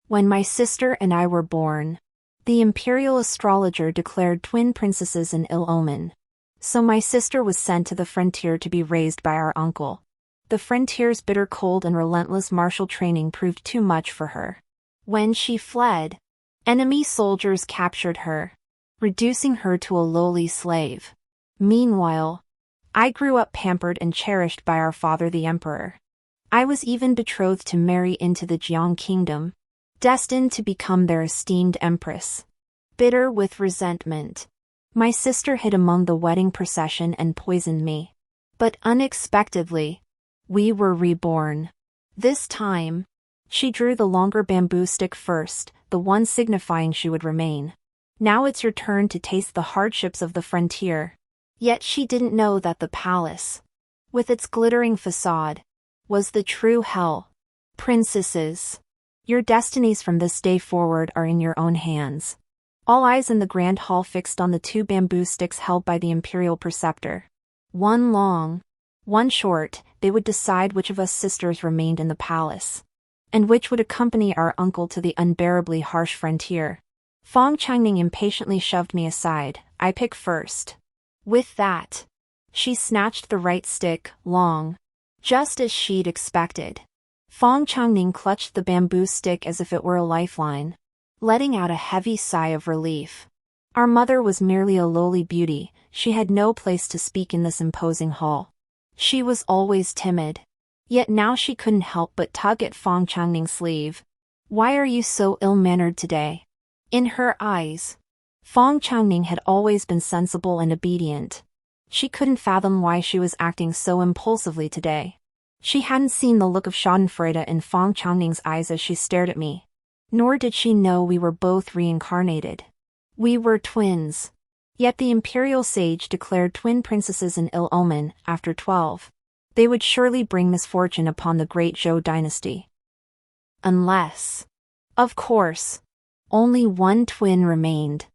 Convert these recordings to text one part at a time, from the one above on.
When my sister and I were born, the imperial astrologer declared twin princesses an ill omen. So my sister was sent to the frontier to be raised by our uncle. The frontier's bitter cold and relentless martial training proved too much for her. When she fled, enemy soldiers captured her, reducing her to a lowly slave. Meanwhile, I grew up pampered and cherished by our father the emperor. I was even betrothed to marry into the Jiang kingdom, destined to become their esteemed empress. Bitter with resentment, my sister hid among the wedding procession and poisoned me. But unexpectedly, we were reborn. This time, she drew the longer bamboo stick first, the one signifying she would remain. Now it's your turn to taste the hardships of the frontier. Yet she didn't know that the palace, with its glittering facade, was the true hell. Princesses, your destinies from this day forward are in your own hands. All eyes in the grand hall fixed on the two bamboo sticks held by the imperial preceptor. One long, one short, they would decide which of us sisters remained in the palace, and which would accompany our uncle to the unbearably harsh frontier. Fong Changning impatiently shoved me aside. I pick first. With that, she snatched the right stick, long, just as she'd expected. Fong Changning clutched the bamboo stick as if it were a lifeline, letting out a heavy sigh of relief. Our mother was merely a lowly beauty, she had no place to speak in this imposing hall. She was always timid. Yet now she couldn't help but tug at Fong Changning's sleeve. Why are you so ill-mannered today? In her eyes, Fong Changning had always been sensible and obedient. She couldn't fathom why she was acting so impulsively today. She hadn't seen the look of schadenfreude in Fong Changning's eyes as she stared at me. Nor did she know we were both reincarnated. We were twins. Yet the imperial sage declared twin princesses an ill omen. After 12, they would surely bring misfortune upon the great Zhou dynasty. Unless, of course, only one twin remained.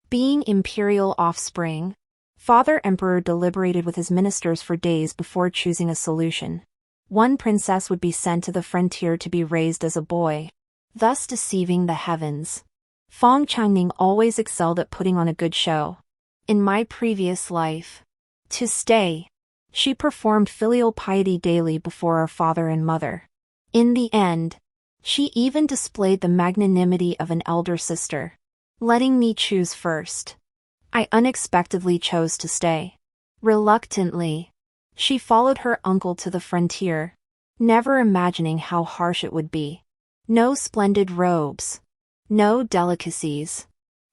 Being imperial offspring, Father Emperor deliberated with his ministers for days before choosing a solution. One princess would be sent to the frontier to be raised as a boy, thus deceiving the heavens. Fong Changning always excelled at putting on a good show. In my previous life, to stay, she performed filial piety daily before our father and mother. In the end, she even displayed the magnanimity of an elder sister, letting me choose first. I unexpectedly chose to stay. Reluctantly, she followed her uncle to the frontier, never imagining how harsh it would be. No splendid robes, no delicacies.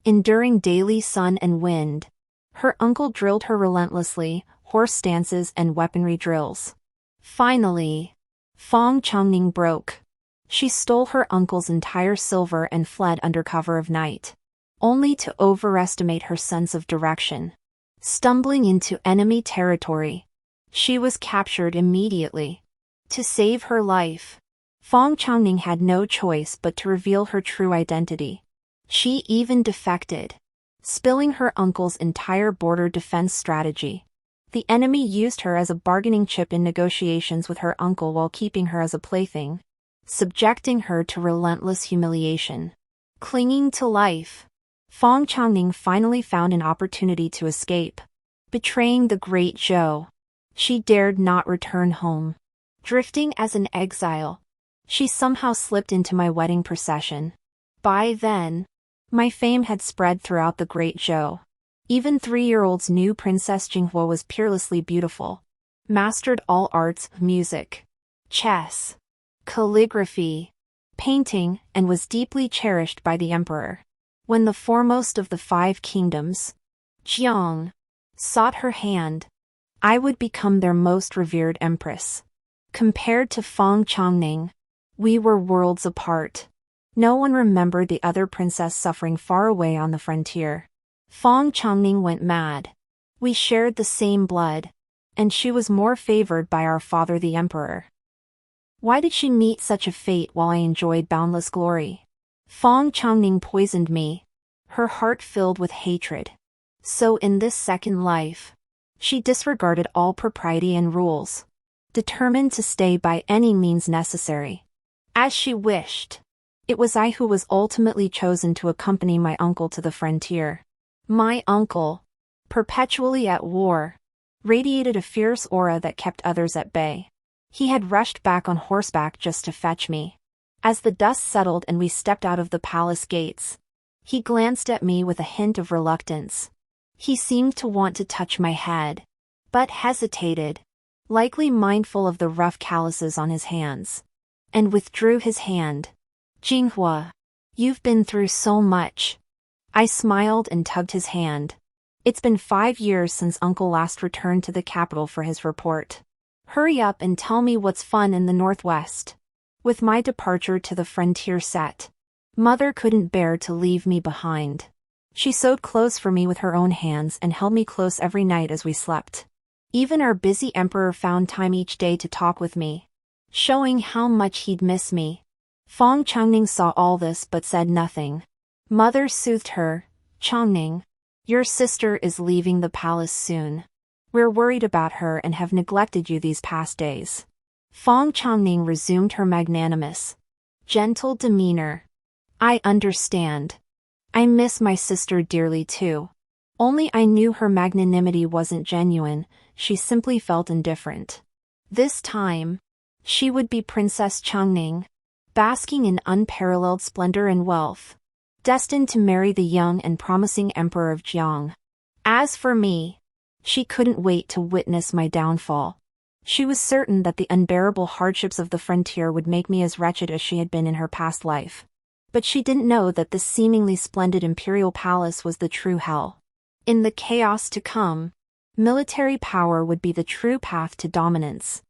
Enduring daily sun and wind, her uncle drilled her relentlessly, horse stances and weaponry drills. Finally, Fong Changning broke. She stole her uncle's entire silver and fled under cover of night, only to overestimate her sense of direction. Stumbling into enemy territory, she was captured immediately. To save her life, Fong Changning had no choice but to reveal her true identity. She even defected, spilling her uncle's entire border defense strategy. The enemy used her as a bargaining chip in negotiations with her uncle while keeping her as a plaything, subjecting her to relentless humiliation. Clinging to life, Fong Changning finally found an opportunity to escape. Betraying the great Zhou, she dared not return home. Drifting as an exile, she somehow slipped into my wedding procession. By then, my fame had spread throughout the great Zhou. Even 3-year-old's new Princess Jinghua was peerlessly beautiful, mastered all arts, music, chess, calligraphy, painting, and was deeply cherished by the emperor. When the foremost of the 5 kingdoms, Jiang, sought her hand, I would become their most revered empress. Compared to Fong Changning, we were worlds apart. No one remembered the other princess suffering far away on the frontier. Fong Changning went mad. We shared the same blood, and she was more favored by our father the emperor. Why did she meet such a fate while I enjoyed boundless glory? Fong Changning poisoned me, her heart filled with hatred. So in this second life, she disregarded all propriety and rules, determined to stay by any means necessary. As she wished. It was I who was ultimately chosen to accompany my uncle to the frontier. My uncle, perpetually at war, radiated a fierce aura that kept others at bay. He had rushed back on horseback just to fetch me. As the dust settled and we stepped out of the palace gates, he glanced at me with a hint of reluctance. He seemed to want to touch my head, but hesitated, likely mindful of the rough calluses on his hands, and withdrew his hand. Jinghua, you've been through so much. I smiled and tugged his hand. It's been 5 years since Uncle last returned to the capital for his report. Hurry up and tell me what's fun in the Northwest. With my departure to the frontier set, Mother couldn't bear to leave me behind. She sewed clothes for me with her own hands and held me close every night as we slept. Even our busy emperor found time each day to talk with me, showing how much he'd miss me. Fong Changning saw all this but said nothing. Mother soothed her. Changning, your sister is leaving the palace soon. We're worried about her and have neglected you these past days. Fong Changning resumed her magnanimous, gentle demeanor. I understand. I miss my sister dearly too. Only I knew her magnanimity wasn't genuine, she simply felt indifferent. This time, she would be Princess Changning, basking in unparalleled splendor and wealth, destined to marry the young and promising Emperor of Jiang. As for me, she couldn't wait to witness my downfall. She was certain that the unbearable hardships of the frontier would make me as wretched as she had been in her past life. But she didn't know that this seemingly splendid imperial palace was the true hell. In the chaos to come, military power would be the true path to dominance.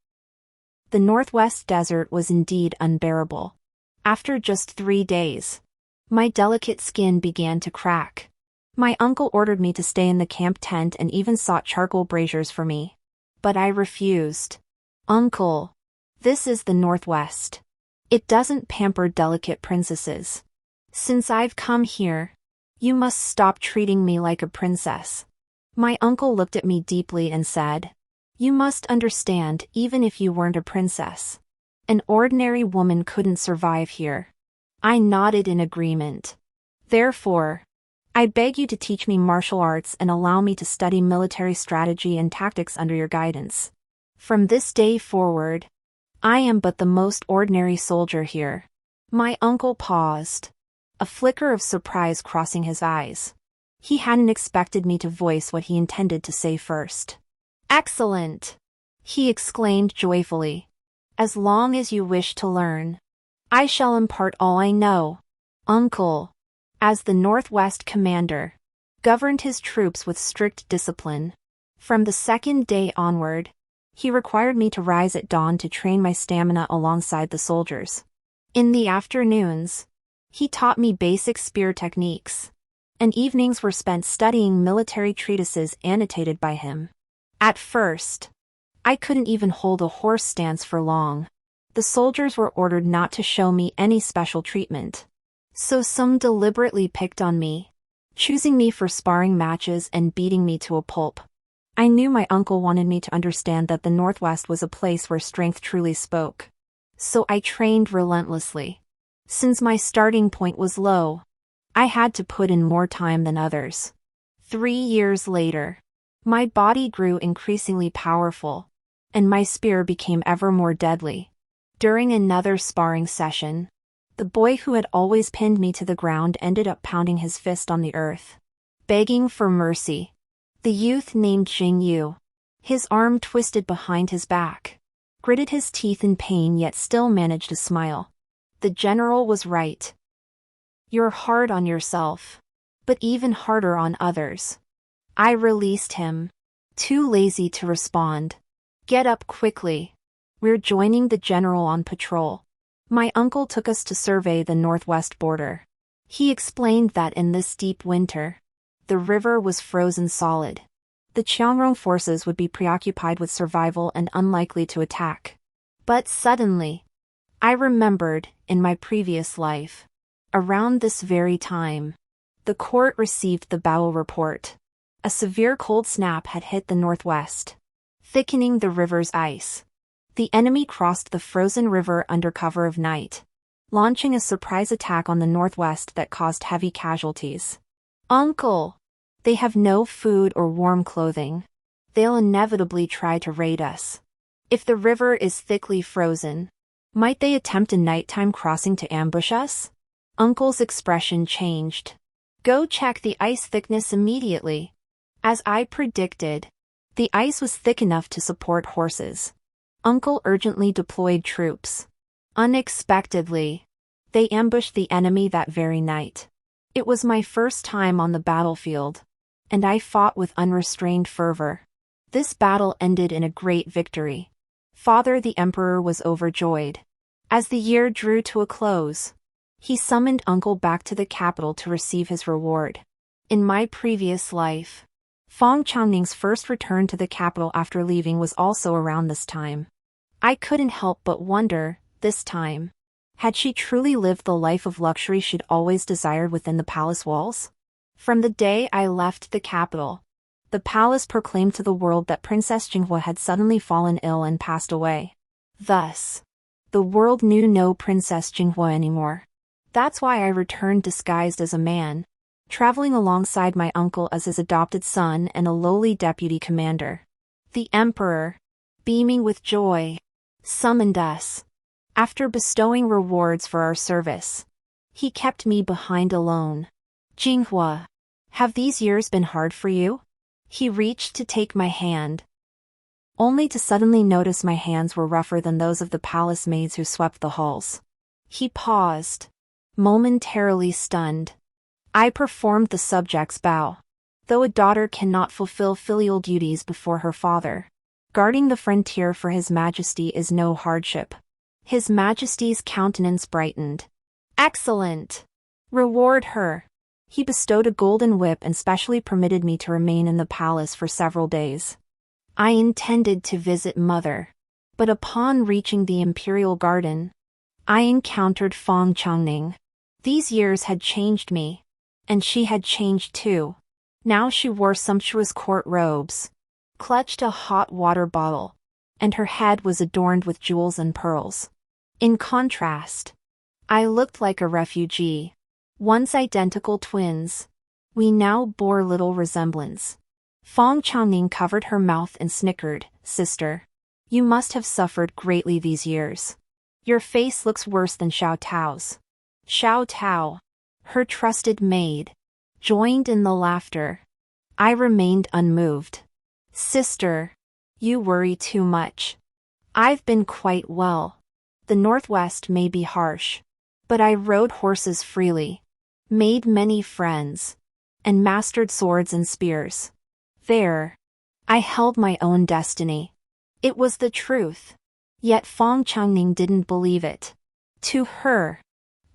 The Northwest desert was indeed unbearable. After just 3 days, my delicate skin began to crack. My uncle ordered me to stay in the camp tent and even sought charcoal braziers for me. But I refused. Uncle, this is the Northwest. It doesn't pamper delicate princesses. Since I've come here, you must stop treating me like a princess. My uncle looked at me deeply and said, you must understand, even if you weren't a princess, an ordinary woman couldn't survive here. I nodded in agreement. Therefore, I beg you to teach me martial arts and allow me to study military strategy and tactics under your guidance. From this day forward, I am but the most ordinary soldier here. My uncle paused, a flicker of surprise crossing his eyes. He hadn't expected me to voice what he intended to say first. Excellent! He exclaimed joyfully. As long as you wish to learn, I shall impart all I know. Uncle, as the Northwest commander, governed his troops with strict discipline. From the second day onward, he required me to rise at dawn to train my stamina alongside the soldiers. In the afternoons, he taught me basic spear techniques, and evenings were spent studying military treatises annotated by him. At first, I couldn't even hold a horse stance for long. The soldiers were ordered not to show me any special treatment, so some deliberately picked on me, choosing me for sparring matches and beating me to a pulp. I knew my uncle wanted me to understand that the Northwest was a place where strength truly spoke. So I trained relentlessly. Since my starting point was low, I had to put in more time than others. 3 years later, my body grew increasingly powerful, and my spear became ever more deadly. During another sparring session, the boy who had always pinned me to the ground ended up pounding his fist on the earth, begging for mercy. The youth named Jing, his arm twisted behind his back, gritted his teeth in pain yet still managed to smile. The general was right. You're hard on yourself, but even harder on others. I released him, too lazy to respond. Get up quickly. We're joining the general on patrol. My uncle took us to survey the Northwest border. He explained that in this deep winter, the river was frozen solid. The Qiangrong forces would be preoccupied with survival and unlikely to attack. But suddenly, I remembered, in my previous life, around this very time, the court received the Bao report. A severe cold snap had hit the Northwest, thickening the river's ice. The enemy crossed the frozen river under cover of night. launching a surprise attack on the northwest that caused heavy casualties. Uncle! They have no food or warm clothing. They'll inevitably try to raid us. If the river is thickly frozen, might they attempt a nighttime crossing to ambush us? Uncle's expression changed. Go check the ice thickness immediately. As I predicted, the ice was thick enough to support horses. Uncle urgently deployed troops. Unexpectedly, they ambushed the enemy that very night. It was my first time on the battlefield, and I fought with unrestrained fervor. This battle ended in a great victory. Father the Emperor was overjoyed. As the year drew to a close, he summoned Uncle back to the capital to receive his reward. In my previous life, Feng Changning's first return to the capital after leaving was also around this time. I couldn't help but wonder, this time, had she truly lived the life of luxury she'd always desired within the palace walls? From the day I left the capital, the palace proclaimed to the world that Princess Jinghua had suddenly fallen ill and passed away. Thus, the world knew no Princess Jinghua anymore. That's why I returned disguised as a man, traveling alongside my uncle as his adopted son and a lowly deputy commander. The Emperor, beaming with joy, summoned us. After bestowing rewards for our service, he kept me behind alone. Jinghua, have these years been hard for you? He reached to take my hand, only to suddenly notice my hands were rougher than those of the palace maids who swept the halls. He paused, momentarily stunned. I performed the subject's bow. Though a daughter cannot fulfill filial duties before her father, guarding the frontier for His Majesty is no hardship. His Majesty's countenance brightened. Excellent! Reward her. He bestowed a golden whip and specially permitted me to remain in the palace for several days. I intended to visit Mother, but upon reaching the imperial garden, I encountered Feng Changning. These years had changed me, and she had changed too. Now she wore sumptuous court robes, clutched a hot water bottle, and her head was adorned with jewels and pearls. In contrast, I looked like a refugee. Once identical twins, we now bore little resemblance. Feng Changning covered her mouth and snickered. Sister, you must have suffered greatly these years. Your face looks worse than Xiao Tao's. Xiao Tao, her trusted maid, joined in the laughter. I remained unmoved. Sister, you worry too much. I've been quite well. The Northwest may be harsh, but I rode horses freely, made many friends, and mastered swords and spears. There, I held my own destiny. It was the truth. Yet Feng Changning didn't believe it. To her,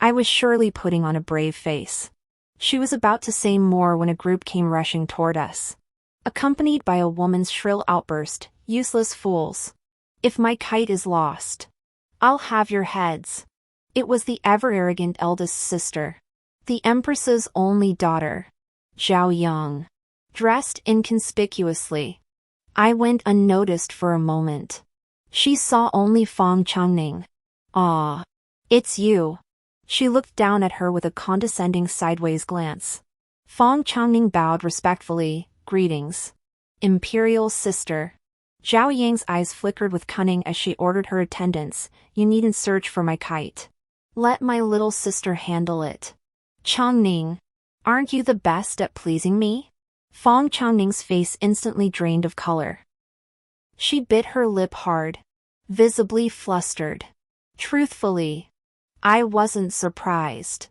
I was surely putting on a brave face. She was about to say more when a group came rushing toward us, accompanied by a woman's shrill outburst. Useless fools. If my kite is lost, I'll have your heads. It was the ever-arrogant eldest sister, the Empress's only daughter, Jiang, dressed inconspicuously. I went unnoticed for a moment. She saw only Feng Changning. Ah, it's you. She looked down at her with a condescending sideways glance. Feng Changning bowed respectfully. Greetings, imperial sister. Zhao Yang's eyes flickered with cunning as she ordered her attendants. You needn't search for my kite. Let my little sister handle it. Changning, aren't you the best at pleasing me? Feng Changning's face instantly drained of color. She bit her lip hard, visibly flustered. Truthfully, I wasn't surprised.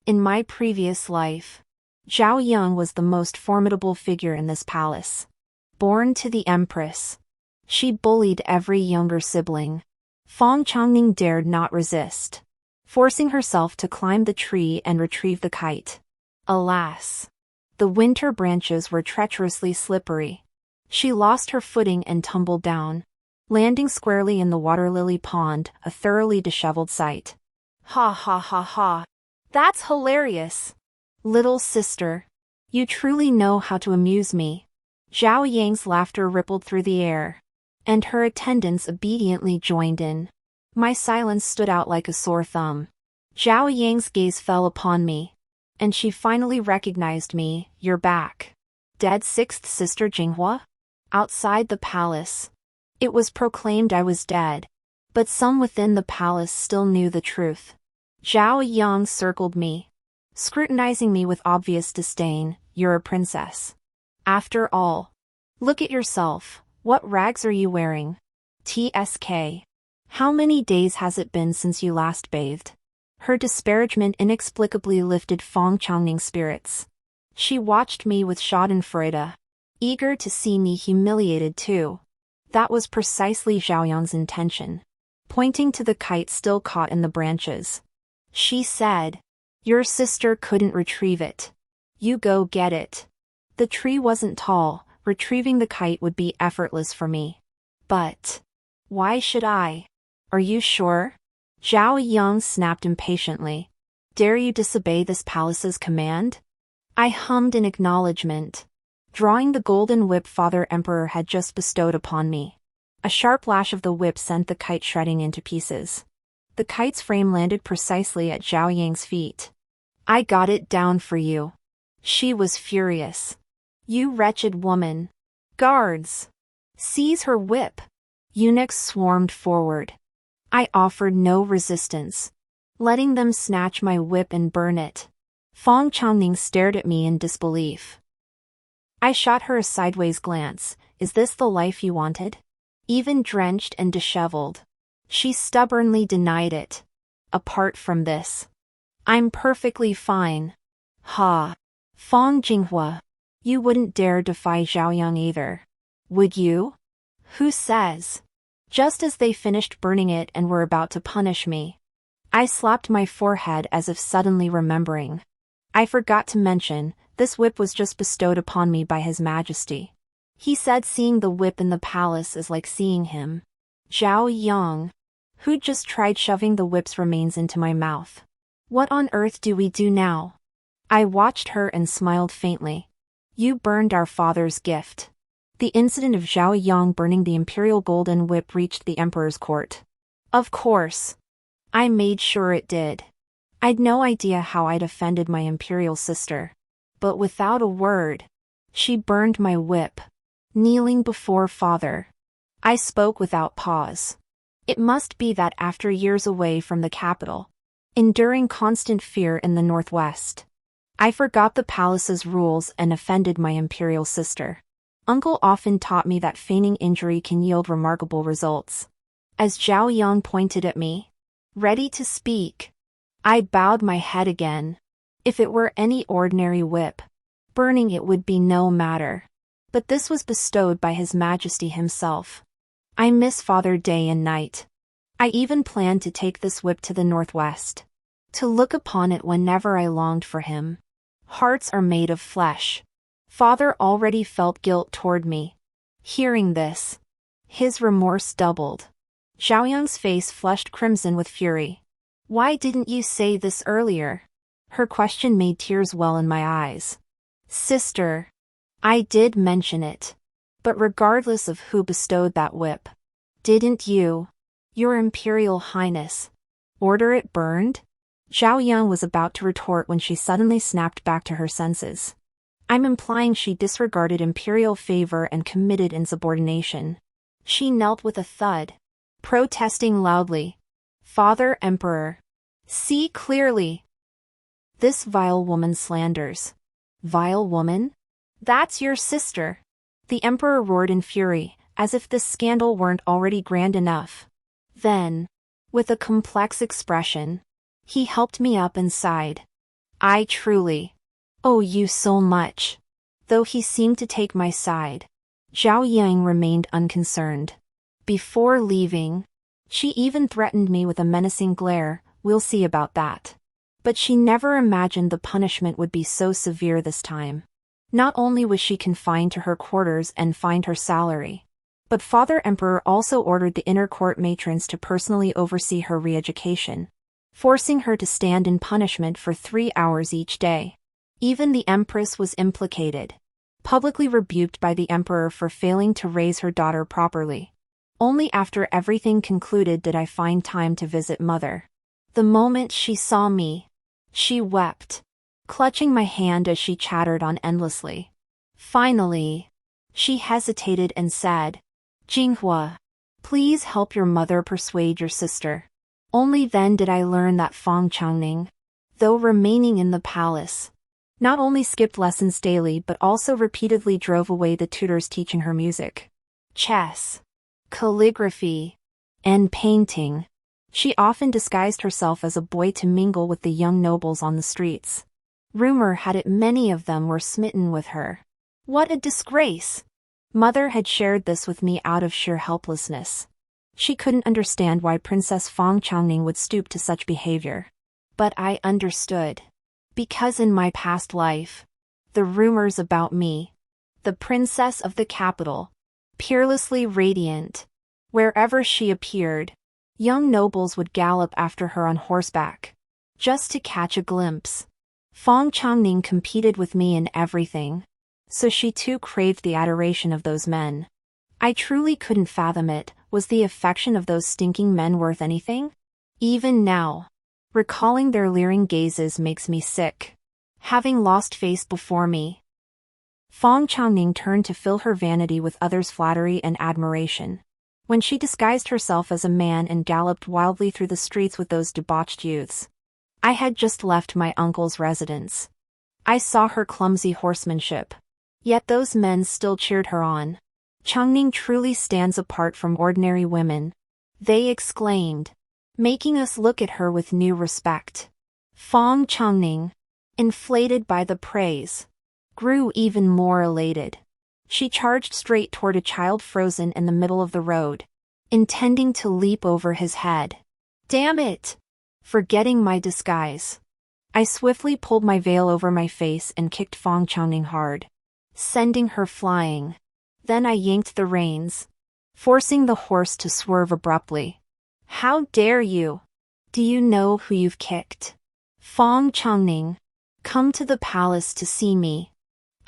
In my previous life, Zhao Yang was the most formidable figure in this palace. Born to the Empress, she bullied every younger sibling. Feng Changning dared not resist, forcing herself to climb the tree and retrieve the kite. Alas, the winter branches were treacherously slippery. She lost her footing and tumbled down, landing squarely in the water lily pond, a thoroughly disheveled sight. Ha ha ha ha. That's hilarious. Little sister, you truly know how to amuse me. Zhao Yang's laughter rippled through the air, and her attendants obediently joined in. My silence stood out like a sore thumb. Zhao Yang's gaze fell upon me. And she finally recognized me. You're back. Dead sixth sister Jinghua? Outside the palace. It was proclaimed I was dead. But some within the palace still knew the truth. Zhao Yang circled me, scrutinizing me with obvious disdain. You're a princess. After all. Look at yourself. What rags are you wearing? TSK. How many days has it been since you last bathed? Her disparagement inexplicably lifted Fong Changning's spirits. She watched me with schadenfreude, eager to see me humiliated too. That was precisely Zhao Yang's intention. Pointing to the kite still caught in the branches. She said, "Your sister couldn't retrieve it. You go get it." The tree wasn't tall, retrieving the kite would be effortless for me. But why should I? Are you sure? Zhao Yang snapped impatiently. Dare you disobey this palace's command? I hummed in acknowledgement, drawing the golden whip Father Emperor had just bestowed upon me. A sharp lash of the whip sent the kite shredding into pieces. The kite's frame landed precisely at Zhao Yang's feet. I got it down for you. She was furious. You wretched woman. Guards! Seize her whip. Eunuchs swarmed forward. I offered no resistance, letting them snatch my whip and burn it. Fong Changning stared at me in disbelief. I shot her a sideways glance. Is this the life you wanted? Even drenched and disheveled. She stubbornly denied it. Apart from this, I'm perfectly fine. Ha! Fong Jinghua, you wouldn't dare defy Zhao Yang either. Would you? Who says? Just as they finished burning it and were about to punish me, I slapped my forehead as if suddenly remembering. I forgot to mention, this whip was just bestowed upon me by His Majesty. He said seeing the whip in the palace is like seeing him. Zhao Yang, who'd just tried shoving the whip's remains into my mouth. What on earth do we do now? I watched her and smiled faintly. You burned our father's gift. The incident of Zhao Yang burning the imperial golden whip reached the emperor's court. Of course. I made sure it did. I'd no idea how I'd offended my imperial sister. But without a word, she burned my whip. Kneeling before father, I spoke without pause. It must be that after years away from the capital, enduring constant fear in the northwest, I forgot the palace's rules and offended my imperial sister. Uncle often taught me that feigning injury can yield remarkable results. As Zhao Yang pointed at me, ready to speak, I bowed my head again. If it were any ordinary whip, burning it would be no matter. But this was bestowed by His Majesty himself. I miss Father day and night. I even planned to take this whip to the northwest, to look upon it whenever I longed for him. Hearts are made of flesh. Father already felt guilt toward me. Hearing this, his remorse doubled. Zhao Yang's face flushed crimson with fury. Why didn't you say this earlier? Her question made tears well in my eyes. Sister, I did mention it. But regardless of who bestowed that whip, didn't you, Your Imperial Highness, order it burned? Zhao Yang was about to retort when she suddenly snapped back to her senses. I'm implying she disregarded imperial favor and committed insubordination. She knelt with a thud, protesting loudly. Father Emperor, see clearly. This vile woman slanders. Vile woman? That's your sister. The Emperor roared in fury, as if this scandal weren't already grand enough. Then, with a complex expression, he helped me up and sighed. I truly owe you so much. Though he seemed to take my side, Zhao Yang remained unconcerned. Before leaving, she even threatened me with a menacing glare. We'll see about that. But she never imagined the punishment would be so severe this time. Not only was she confined to her quarters and fined her salary, but Father Emperor also ordered the inner court matrons to personally oversee her re-education, forcing her to stand in punishment for 3 hours each day. Even the Empress was implicated, publicly rebuked by the Emperor for failing to raise her daughter properly. Only after everything concluded did I find time to visit Mother. The moment she saw me, she wept, clutching my hand as she chattered on endlessly. Finally, she hesitated and said, "Jinghua, please help your mother persuade your sister." Only then did I learn that Fang Changning, though remaining in the palace, not only skipped lessons daily but also repeatedly drove away the tutors teaching her music, chess, calligraphy, and painting. She often disguised herself as a boy to mingle with the young nobles on the streets. Rumor had it many of them were smitten with her. What a disgrace! Mother had shared this with me out of sheer helplessness. She couldn't understand why Princess Fang Changning would stoop to such behavior. But I understood. Because in my past life, the rumors about me, the princess of the capital, peerlessly radiant, wherever she appeared, young nobles would gallop after her on horseback, just to catch a glimpse. Fang Changning competed with me in everything, so she too craved the adoration of those men. I truly couldn't fathom it. Was the affection of those stinking men worth anything? Even now, recalling their leering gazes makes me sick. Having lost face before me, Fang Changning turned to fill her vanity with others' flattery and admiration. When she disguised herself as a man and galloped wildly through the streets with those debauched youths. I had just left my uncle's residence. I saw her clumsy horsemanship. Yet those men still cheered her on. "Changning truly stands apart from ordinary women," they exclaimed, making us look at her with new respect. Fang Changning, inflated by the praise, grew even more elated. She charged straight toward a child frozen in the middle of the road, intending to leap over his head. Damn it! Forgetting my disguise, I swiftly pulled my veil over my face and kicked Fang Changning hard, sending her flying. Then I yanked the reins, forcing the horse to swerve abruptly. "How dare you? Do you know who you've kicked? Fang Changning, come to the palace to see me."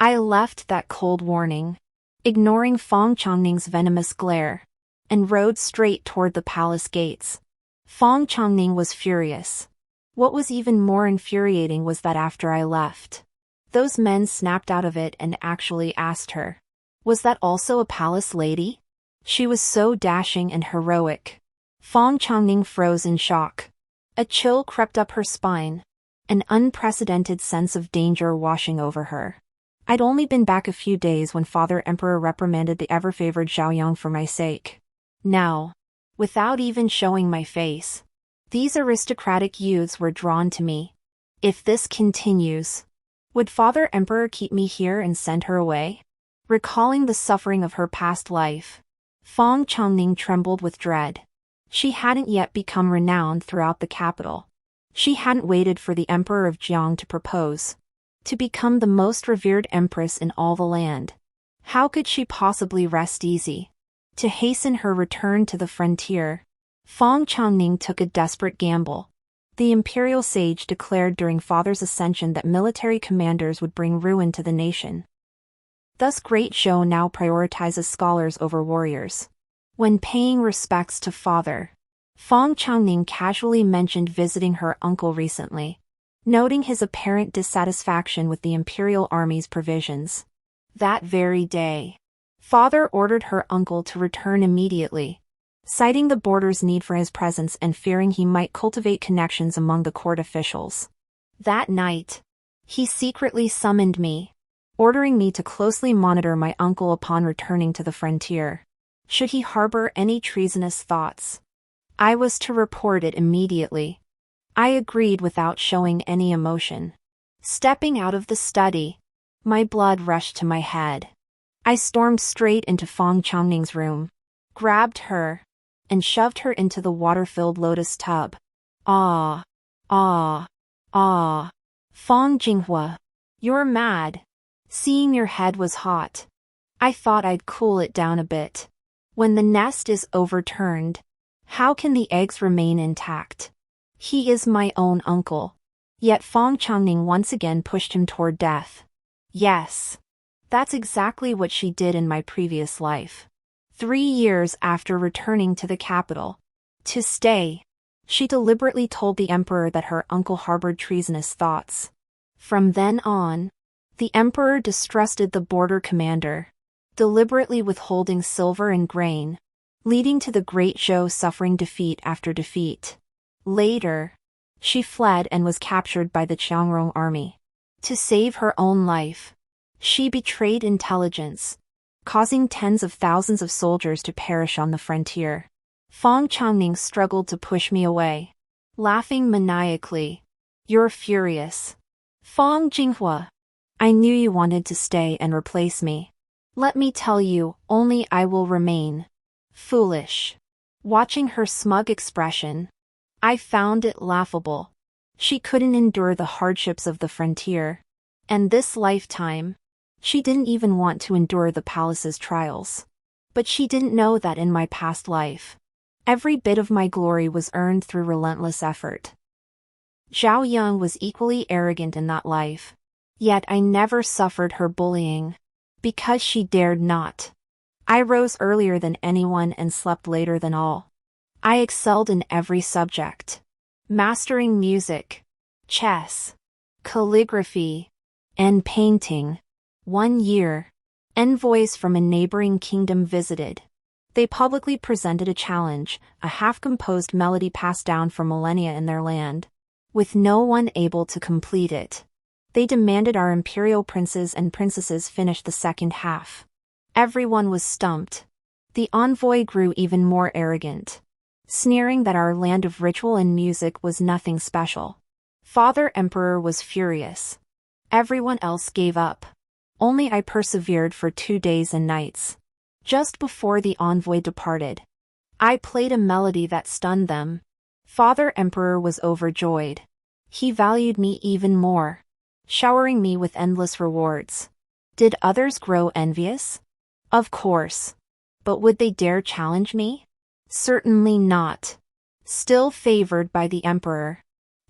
I left that cold warning, ignoring Fang Changning's venomous glare, and rode straight toward the palace gates. Fang Changning was furious. What was even more infuriating was that after I left, those men snapped out of it and actually asked her, was that also a palace lady? She was so dashing and heroic. Fang Changning froze in shock. A chill crept up her spine, an unprecedented sense of danger washing over her. I'd only been back a few days when Father Emperor reprimanded the ever-favored Jiang for my sake. Now, without even showing my face, these aristocratic youths were drawn to me. If this continues, would Father Emperor keep me here and send her away? Recalling the suffering of her past life, Fang Changning trembled with dread. She hadn't yet become renowned throughout the capital. She hadn't waited for the Emperor of Jiang to propose, to become the most revered empress in all the land. How could she possibly rest easy? To hasten her return to the frontier, Fang Changning took a desperate gamble. The imperial sage declared during Father's ascension that military commanders would bring ruin to the nation. Thus Great Zhou now prioritizes scholars over warriors. When paying respects to Father, Fang Changning casually mentioned visiting her uncle recently, noting his apparent dissatisfaction with the imperial army's provisions. That very day, Father ordered her uncle to return immediately, citing the border's need for his presence and fearing he might cultivate connections among the court officials. That night, he secretly summoned me, ordering me to closely monitor my uncle upon returning to the frontier. Should he harbor any treasonous thoughts, I was to report it immediately. I agreed without showing any emotion. Stepping out of the study, my blood rushed to my head. I stormed straight into Fang Changning's room, grabbed her, and shoved her into the water-filled lotus tub. Ah, ah, ah. Fang Jinghua, you're mad. Seeing your head was hot. I thought I'd cool it down a bit. When the nest is overturned, how can the eggs remain intact? He is my own uncle. Yet Fang Changning once again pushed him toward death. Yes, that's exactly what she did in my previous life. 3 years after returning to the capital, to stay, She deliberately told the emperor that her uncle harbored treasonous thoughts. From then on, the emperor distrusted the border commander, deliberately withholding silver and grain, leading to the great Zhou suffering defeat after defeat. Later, she fled and was captured by the Jiang army. To save her own life, she betrayed intelligence, causing tens of thousands of soldiers to perish on the frontier. Fang Changning struggled to push me away, laughing maniacally. "You're furious. Fang Jinghua. I knew you wanted to stay and replace me. Let me tell you, only I will remain." Foolish. Watching her smug expression, I found it laughable. She couldn't endure the hardships of the frontier. And this lifetime, she didn't even want to endure the palace's trials. But she didn't know that in my past life, every bit of my glory was earned through relentless effort. Zhao Yun was equally arrogant in that life. Yet I never suffered her bullying. Because she dared not. I rose earlier than anyone and slept later than all. I excelled in every subject, mastering music, chess, calligraphy, and painting. 1 year, envoys from a neighboring kingdom visited. They publicly presented a challenge, a half-composed melody passed down for millennia in their land, with no one able to complete it. They demanded our imperial princes and princesses finish the second half. Everyone was stumped. The envoy grew even more arrogant, sneering that our land of ritual and music was nothing special. Father Emperor was furious. Everyone else gave up. Only I persevered for 2 days and nights. Just before the envoy departed, I played a melody that stunned them. Father Emperor was overjoyed. He valued me even more, showering me with endless rewards. Did others grow envious? Of course. But would they dare challenge me? Certainly not. Still favored by the emperor,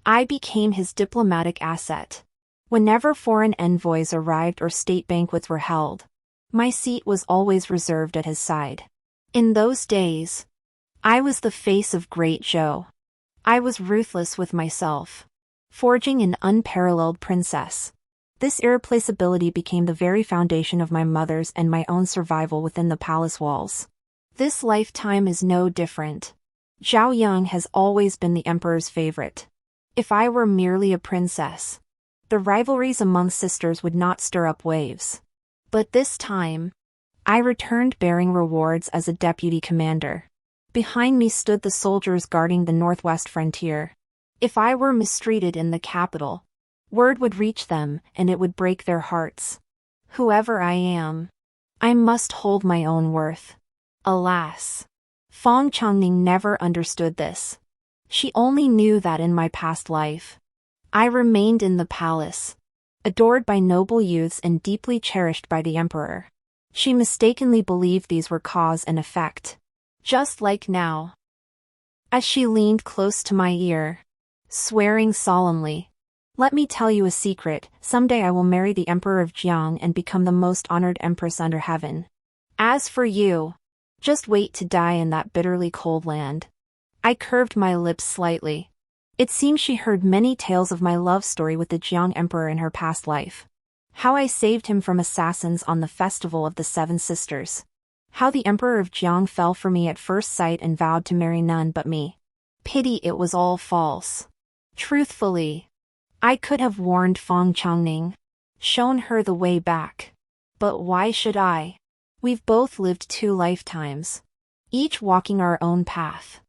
I became his diplomatic asset. Whenever foreign envoys arrived or state banquets were held, my seat was always reserved at his side. In those days, I was the face of Great Zhou. I was ruthless with myself, forging an unparalleled princess. This irreplaceability became the very foundation of my mother's and my own survival within the palace walls. This lifetime is no different. Zhao Yun has always been the emperor's favorite. If I were merely a princess, the rivalries among sisters would not stir up waves. But this time, I returned bearing rewards as a deputy commander. Behind me stood the soldiers guarding the northwest frontier. If I were mistreated in the capital, word would reach them and it would break their hearts. Whoever I am, I must hold my own worth. Alas, Fang Changning never understood this. She only knew that in my past life, I remained in the palace, adored by noble youths and deeply cherished by the emperor. She mistakenly believed these were cause and effect. Just like now. As she leaned close to my ear, swearing solemnly, "Let me tell you a secret, someday I will marry the Emperor of Jiang and become the most honored empress under heaven. As for you, just wait to die in that bitterly cold land." I curved my lips slightly. It seemed she heard many tales of my love story with the Jiang Emperor in her past life. How I saved him from assassins on the festival of the Seven Sisters. How the Emperor of Jiang fell for me at first sight and vowed to marry none but me. Pity it was all false. Truthfully, I could have warned Fang Changning, shown her the way back. But why should I? We've both lived 2 lifetimes, each walking our own path.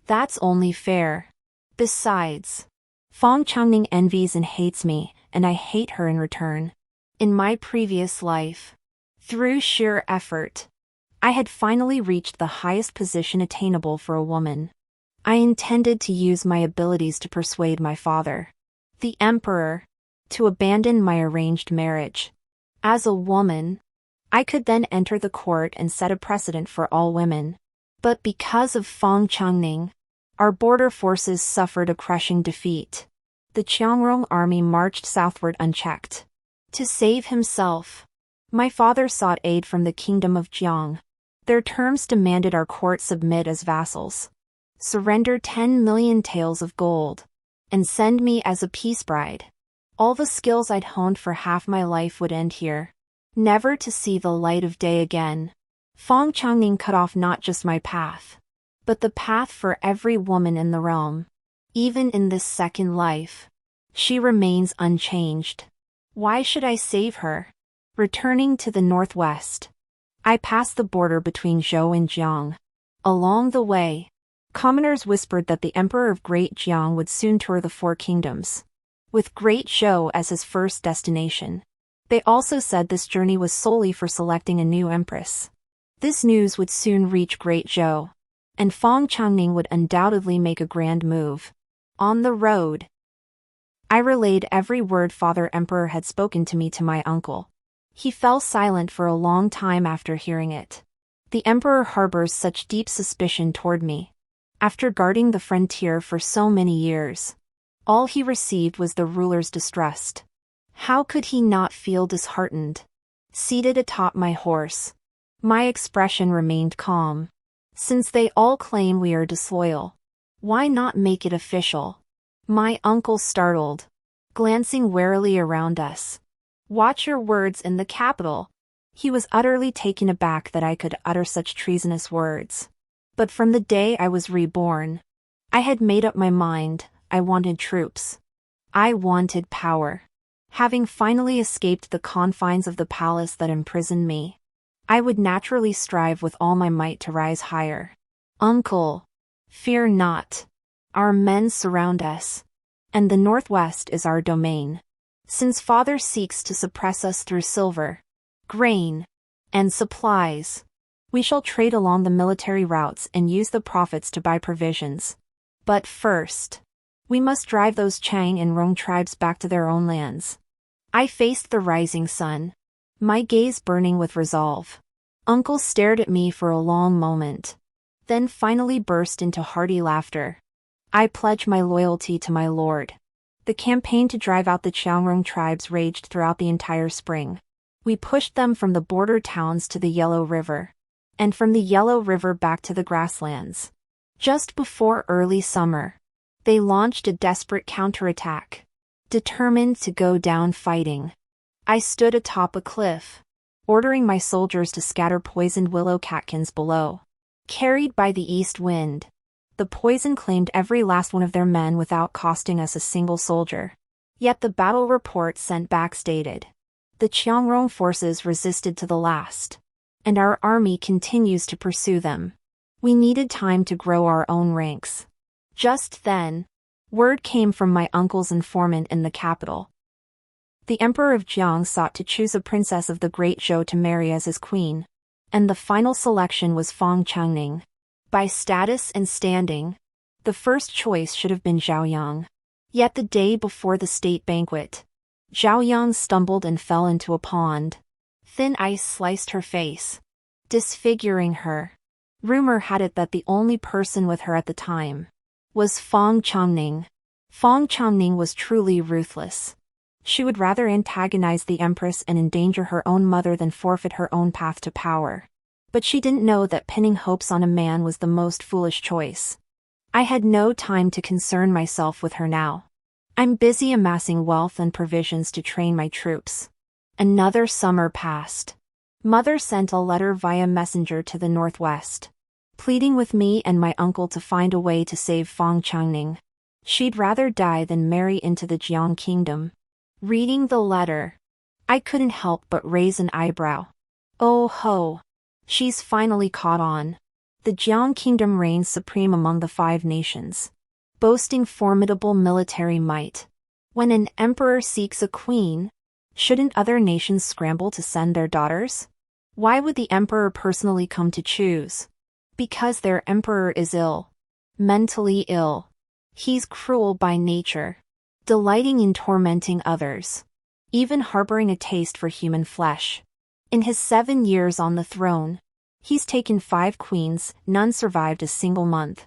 That's only fair. Besides, Fang Changning envies and hates me, and I hate her in return. In my previous life, through sheer effort, I had finally reached the highest position attainable for a woman. I intended to use my abilities to persuade my father, the emperor, to abandon my arranged marriage. As a woman, I could then enter the court and set a precedent for all women. But because of Fang Changning, our border forces suffered a crushing defeat. The Qiangrong army marched southward unchecked. To save himself, my father sought aid from the kingdom of Jiang. Their terms demanded our court submit as vassals. surrender 10 million taels of gold, and send me as a peace bride. All the skills I'd honed for half my life would end here, never to see the light of day again. Feng Changning cut off not just my path, but the path for every woman in the realm. Even in this second life, she remains unchanged. Why should I save her? Returning to the northwest, I passed the border between Zhou and Jiang. Along the way, commoners whispered that the Emperor of Great Jiang would soon tour the Four Kingdoms, with Great Zhou as his first destination. They also said this journey was solely for selecting a new empress. This news would soon reach Great Zhou, and Feng Changning would undoubtedly make a grand move. On the road, I relayed every word Father Emperor had spoken to me to my uncle. He fell silent for a long time after hearing it. The Emperor harbors such deep suspicion toward me. After guarding the frontier for so many years, all he received was the ruler's distrust. How could he not feel disheartened? Seated atop my horse, my expression remained calm. Since they all claim we are disloyal, why not make it official? My uncle startled, glancing warily around us. Watch your words in the capital. He was utterly taken aback that I could utter such treasonous words. But from the day I was reborn, I had made up my mind. I wanted troops. I wanted power. Having finally escaped the confines of the palace that imprisoned me, I would naturally strive with all my might to rise higher. Uncle, fear not. Our men surround us, and the northwest is our domain. Since Father seeks to suppress us through silver, grain, and supplies, we shall trade along the military routes and use the profits to buy provisions. But first, we must drive those Jiang and Rong tribes back to their own lands. I faced the rising sun, my gaze burning with resolve. Uncle stared at me for a long moment, then finally burst into hearty laughter. I pledge my loyalty to my lord. The campaign to drive out the Jiang tribes raged throughout the entire spring. We pushed them from the border towns to the Yellow River, and from the Yellow River back to the grasslands. Just before early summer, they launched a desperate counterattack, determined to go down fighting. I stood atop a cliff, ordering my soldiers to scatter poisoned willow catkins below. Carried by the east wind, the poison claimed every last one of their men without costing us a single soldier. Yet the battle report sent back stated, the Jiangrong forces resisted to the last, and our army continues to pursue them. We needed time to grow our own ranks. Just then, word came from my uncle's informant in the capital. The Emperor of Jiang sought to choose a princess of the Great Zhou to marry as his queen, and the final selection was Feng Changning. By status and standing, the first choice should have been Zhaoyang. Yet the day before the state banquet, Zhaoyang stumbled and fell into a pond. Thin ice sliced her face, disfiguring her. Rumor had it that the only person with her at the time was Feng Changning. Feng Changning was truly ruthless. She would rather antagonize the empress and endanger her own mother than forfeit her own path to power. But she didn't know that pinning hopes on a man was the most foolish choice. I had no time to concern myself with her now. I'm busy amassing wealth and provisions to train my troops. Another summer passed. Mother sent a letter via messenger to the northwest, pleading with me and my uncle to find a way to save Feng Changning. She'd rather die than marry into the Jiang kingdom. Reading the letter, I couldn't help but raise an eyebrow. Oh ho! She's finally caught on. The Jiang kingdom reigns supreme among the 5 nations, boasting formidable military might. When an emperor seeks a queen, shouldn't other nations scramble to send their daughters? Why would the emperor personally come to choose? Because their emperor is ill. Mentally ill. He's cruel by nature, delighting in tormenting others, even harboring a taste for human flesh. In his 7 years on the throne, he's taken 5 queens, none survived a single month.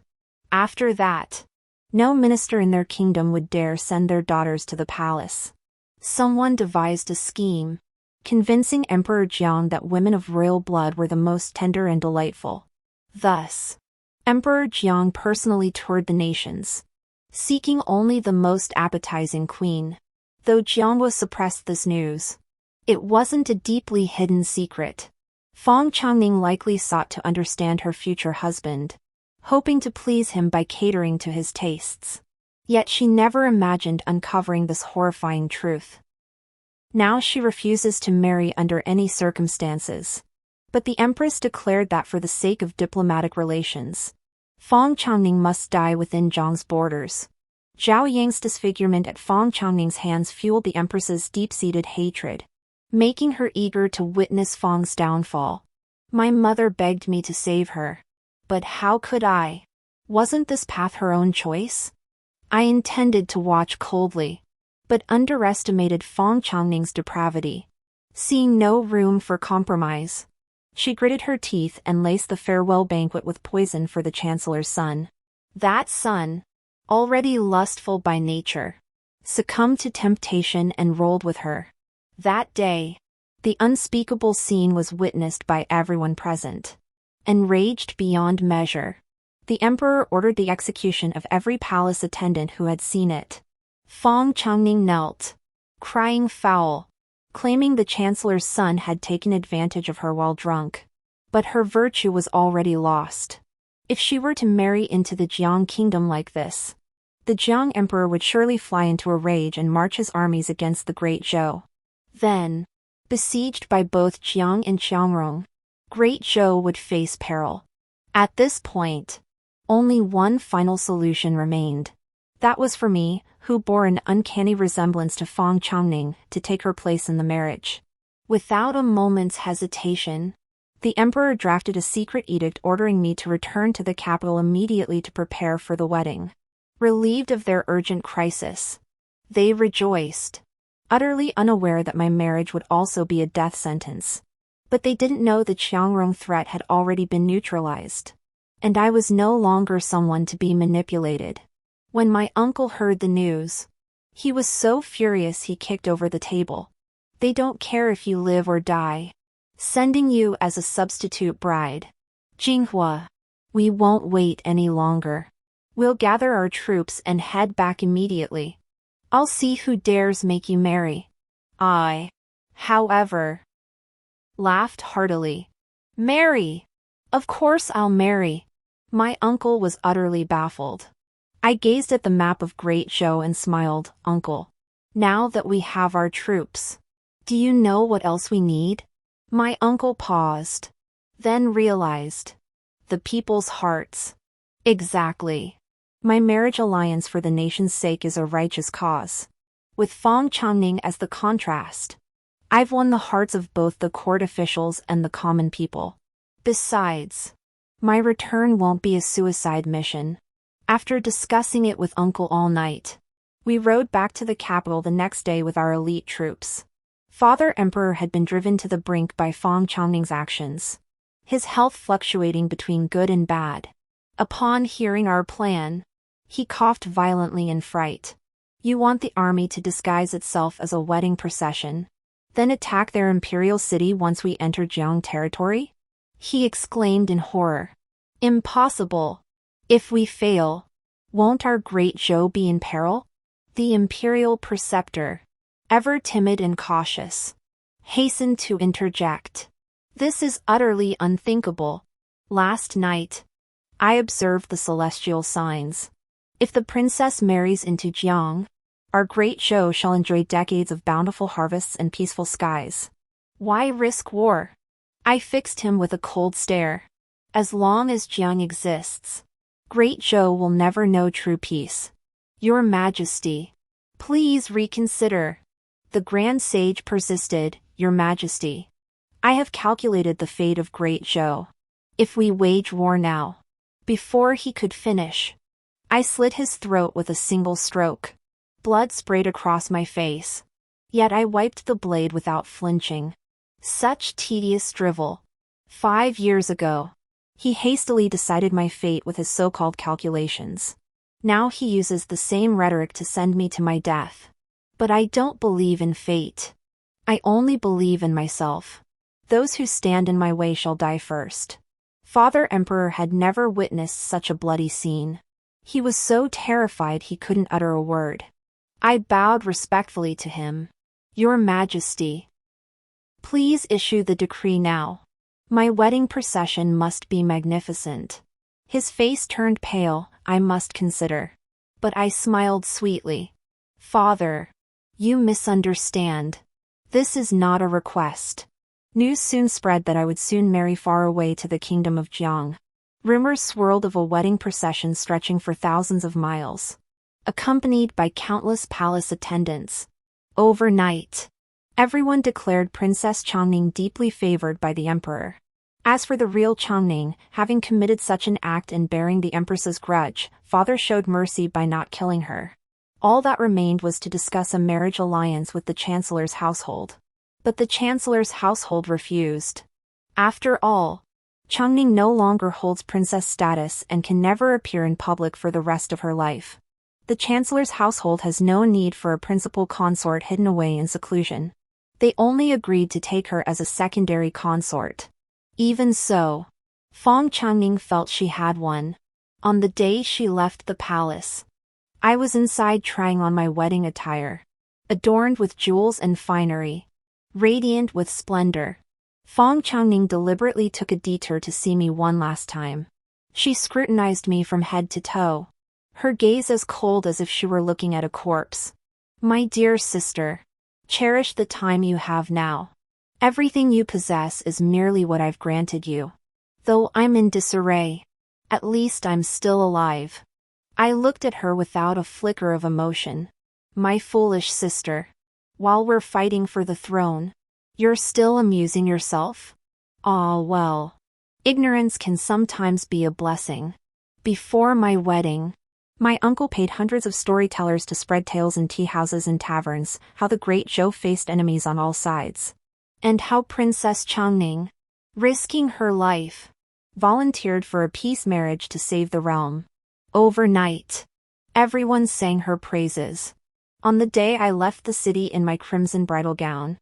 After that, no minister in their kingdom would dare send their daughters to the palace. Someone devised a scheme, convincing Emperor Jiang that women of royal blood were the most tender and delightful. Thus, Emperor Jiang personally toured the nations, seeking only the most appetizing queen. Though Jiang was suppressed this news, it wasn't a deeply hidden secret. Feng Changning likely sought to understand her future husband, hoping to please him by catering to his tastes. Yet she never imagined uncovering this horrifying truth. Now she refuses to marry under any circumstances. But the Empress declared that for the sake of diplomatic relations, Feng Changning must die within Jiang's borders. Zhao Yang's disfigurement at Feng Changning's hands fueled the Empress's deep-seated hatred, making her eager to witness Feng's downfall. My mother begged me to save her. But how could I? Wasn't this path her own choice? I intended to watch coldly, but underestimated Feng Changning's depravity. Seeing no room for compromise, she gritted her teeth and laced the farewell banquet with poison for the Chancellor's son. That son, already lustful by nature, succumbed to temptation and rolled with her. That day, the unspeakable scene was witnessed by everyone present. Enraged beyond measure, the emperor ordered the execution of every palace attendant who had seen it. Feng Changning knelt, crying foul, claiming the chancellor's son had taken advantage of her while drunk. But her virtue was already lost. If she were to marry into the Jiang kingdom like this, the Jiang emperor would surely fly into a rage and march his armies against the Great Zhou. Then, besieged by both Jiang and Qiangrong, Great Zhou would face peril. At this point, only one final solution remained. That was for me, who bore an uncanny resemblance to Feng Changning, to take her place in the marriage. Without a moment's hesitation, the emperor drafted a secret edict ordering me to return to the capital immediately to prepare for the wedding. Relieved of their urgent crisis, they rejoiced, utterly unaware that my marriage would also be a death sentence. But they didn't know the Qiangrong threat had already been neutralized, and I was no longer someone to be manipulated. When my uncle heard the news, he was so furious he kicked over the table. They don't care if you live or die. Sending you as a substitute bride. Jinghua, we won't wait any longer. We'll gather our troops and head back immediately. I'll see who dares make you marry. I, however, laughed heartily. Marry! Of course I'll marry. My uncle was utterly baffled. I gazed at the map of Great Zhou and smiled. Uncle, now that we have our troops, do you know what else we need? My uncle paused, then realized. The people's hearts. Exactly. My marriage alliance for the nation's sake is a righteous cause. With Feng Changning as the contrast, I've won the hearts of both the court officials and the common people. Besides, my return won't be a suicide mission. After discussing it with Uncle all night, we rode back to the capital the next day with our elite troops. Father Emperor had been driven to the brink by Feng Changning's actions, his health fluctuating between good and bad. Upon hearing our plan, he coughed violently in fright. You want the army to disguise itself as a wedding procession, then attack their imperial city once we enter Jiang territory? He exclaimed in horror. Impossible. If we fail, won't our great Zhou be in peril? The imperial preceptor, ever timid and cautious, hastened to interject. This is utterly unthinkable. Last night, I observed the celestial signs. If the princess marries into Jiang, our great Zhou shall enjoy decades of bountiful harvests and peaceful skies. Why risk war? I fixed him with a cold stare. As long as Jiang exists, Great Zhou will never know true peace. Your Majesty, please reconsider. The Grand Sage persisted. Your Majesty, I have calculated the fate of Great Zhou. If we wage war now, before he could finish, I slit his throat with a single stroke. Blood sprayed across my face. Yet I wiped the blade without flinching. Such tedious drivel. 5 years ago, he hastily decided my fate with his so-called calculations. Now he uses the same rhetoric to send me to my death. But I don't believe in fate. I only believe in myself. Those who stand in my way shall die first. Father Emperor had never witnessed such a bloody scene. He was so terrified he couldn't utter a word. I bowed respectfully to him. Your Majesty, please issue the decree now. My wedding procession must be magnificent. His face turned pale, I must consider. But I smiled sweetly. Father, you misunderstand. This is not a request. News soon spread that I would soon marry far away to the kingdom of Jiang. Rumors swirled of a wedding procession stretching for thousands of miles, accompanied by countless palace attendants. Overnight, everyone declared Princess Changning deeply favored by the emperor. As for the real Changning, having committed such an act and bearing the empress's grudge, father showed mercy by not killing her. All that remained was to discuss a marriage alliance with the chancellor's household. But the chancellor's household refused. After all, Changning no longer holds princess status and can never appear in public for the rest of her life. The chancellor's household has no need for a principal consort hidden away in seclusion. They only agreed to take her as a secondary consort. Even so, Fong Changning felt she had one. On the day she left the palace, I was inside trying on my wedding attire, adorned with jewels and finery, radiant with splendor. Fong Changning deliberately took a detour to see me one last time. She scrutinized me from head to toe, her gaze as cold as if she were looking at a corpse. My dear sister, cherish the time you have now. Everything you possess is merely what I've granted you. Though I'm in disarray, at least I'm still alive. I looked at her without a flicker of emotion. My foolish sister. While we're fighting for the throne, you're still amusing yourself? Ah well. Ignorance can sometimes be a blessing. Before my wedding, my uncle paid hundreds of storytellers to spread tales in tea houses and taverns, how the great Zhou faced enemies on all sides. And how Princess Changning, risking her life, volunteered for a peace marriage to save the realm. Overnight, everyone sang her praises. On the day I left the city in my crimson bridal gown,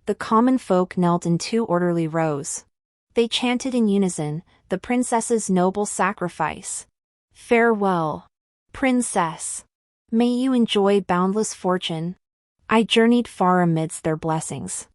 the common folk knelt in 2 orderly rows. They chanted in unison, the princess's noble sacrifice. Farewell, princess. May you enjoy boundless fortune. I journeyed far amidst their blessings.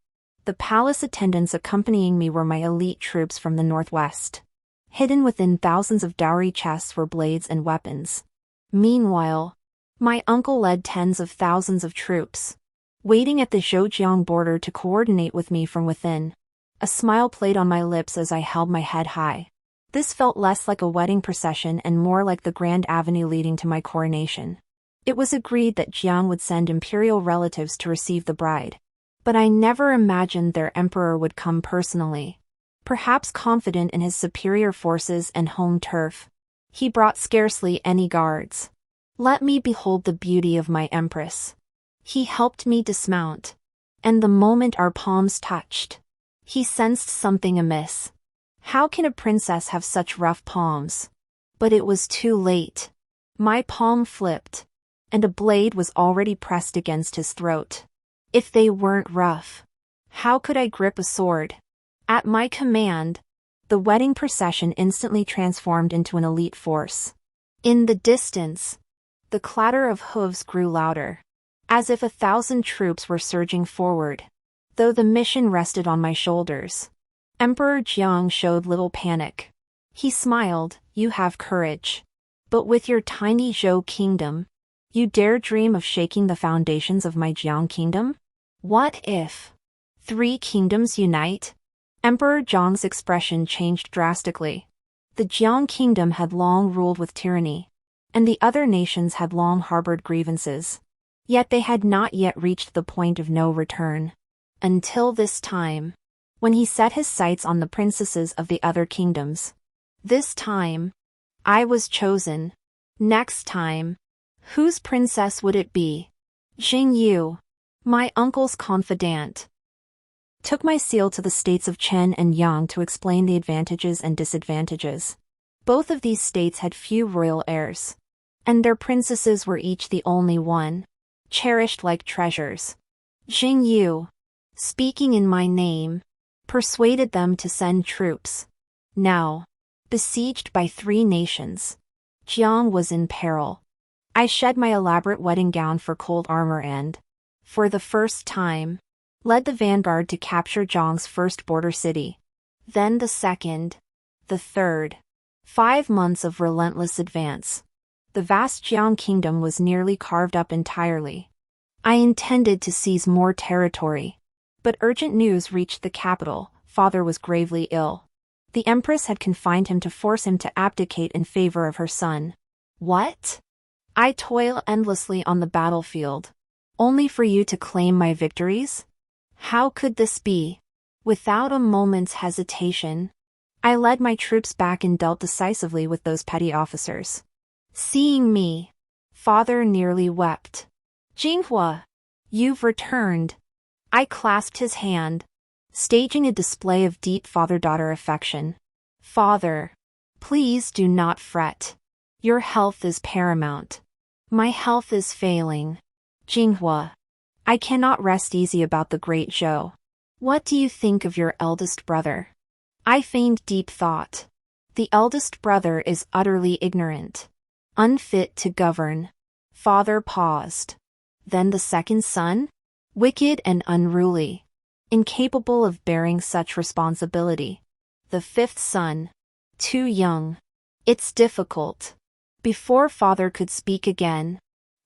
The palace attendants accompanying me were my elite troops from the northwest. Hidden within thousands of dowry chests were blades and weapons. Meanwhile, my uncle led tens of thousands of troops, waiting at the Zhejiang border to coordinate with me from within. A smile played on my lips as I held my head high. This felt less like a wedding procession and more like the grand avenue leading to my coronation. It was agreed that Jiang would send imperial relatives to receive the bride. But I never imagined their emperor would come personally. Perhaps confident in his superior forces and home turf, he brought scarcely any guards. Let me behold the beauty of my empress. He helped me dismount, and the moment our palms touched, he sensed something amiss. How can a princess have such rough palms? But it was too late. My palm flipped, and a blade was already pressed against his throat. If they weren't rough, how could I grip a sword? At my command, the wedding procession instantly transformed into an elite force. In the distance, the clatter of hooves grew louder, as if 1,000 troops were surging forward. Though the mission rested on my shoulders, Emperor Jiang showed little panic. He smiled, "You have courage. But with your tiny Zhou kingdom, you dare dream of shaking the foundations of my Jiang kingdom? What if 3 kingdoms unite?" Emperor Jiang's expression changed drastically. The Jiang kingdom had long ruled with tyranny, and the other nations had long harbored grievances. Yet they had not yet reached the point of no return. Until this time, when he set his sights on the princesses of the other kingdoms. This time, I was chosen. Next time, whose princess would it be? Jing, my uncle's confidant, took my seal to the states of Chen and Yang to explain the advantages and disadvantages. Both of these states had few royal heirs, and their princesses were each the only one, cherished like treasures. Jing, speaking in my name, persuaded them to send troops. Now, besieged by 3 nations, Jiang was in peril. I shed my elaborate wedding gown for cold armor and, for the first time, led the vanguard to capture Jiang's first border city. Then the second, the third. 5 months of relentless advance. The vast Jiang kingdom was nearly carved up entirely. I intended to seize more territory. But urgent news reached the capital. Father was gravely ill. The Empress had confined him to force him to abdicate in favor of her son. What? I toil endlessly on the battlefield, only for you to claim my victories? How could this be? Without a moment's hesitation, I led my troops back and dealt decisively with those petty officers. Seeing me, Father nearly wept. Jinghua, you've returned. I clasped his hand, staging a display of deep father-daughter affection. Father, please do not fret. Your health is paramount. My health is failing. Jinghua, I cannot rest easy about the great Zhou. What do you think of your eldest brother? I feigned deep thought. The eldest brother is utterly ignorant, unfit to govern. Father paused. Then the second son? Wicked and unruly, incapable of bearing such responsibility. The fifth son? Too young. It's difficult. Before Father could speak again,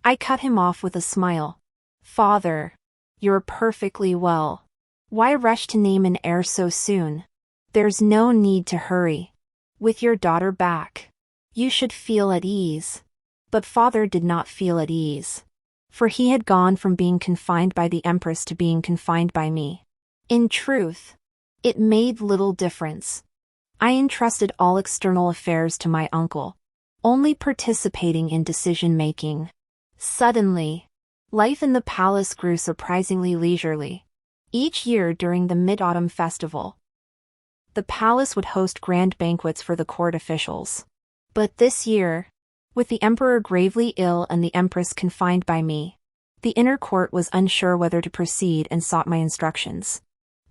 I cut him off with a smile. Father, you're perfectly well. Why rush to name an heir so soon? There's no need to hurry. With your daughter back, you should feel at ease. But Father did not feel at ease. For he had gone from being confined by the Empress to being confined by me. In truth, it made little difference. I entrusted all external affairs to my uncle, only participating in decision-making. Suddenly, life in the palace grew surprisingly leisurely. Each year during the Mid-Autumn Festival, the palace would host grand banquets for the court officials. But this year, with the emperor gravely ill and the empress confined by me, the inner court was unsure whether to proceed and sought my instructions.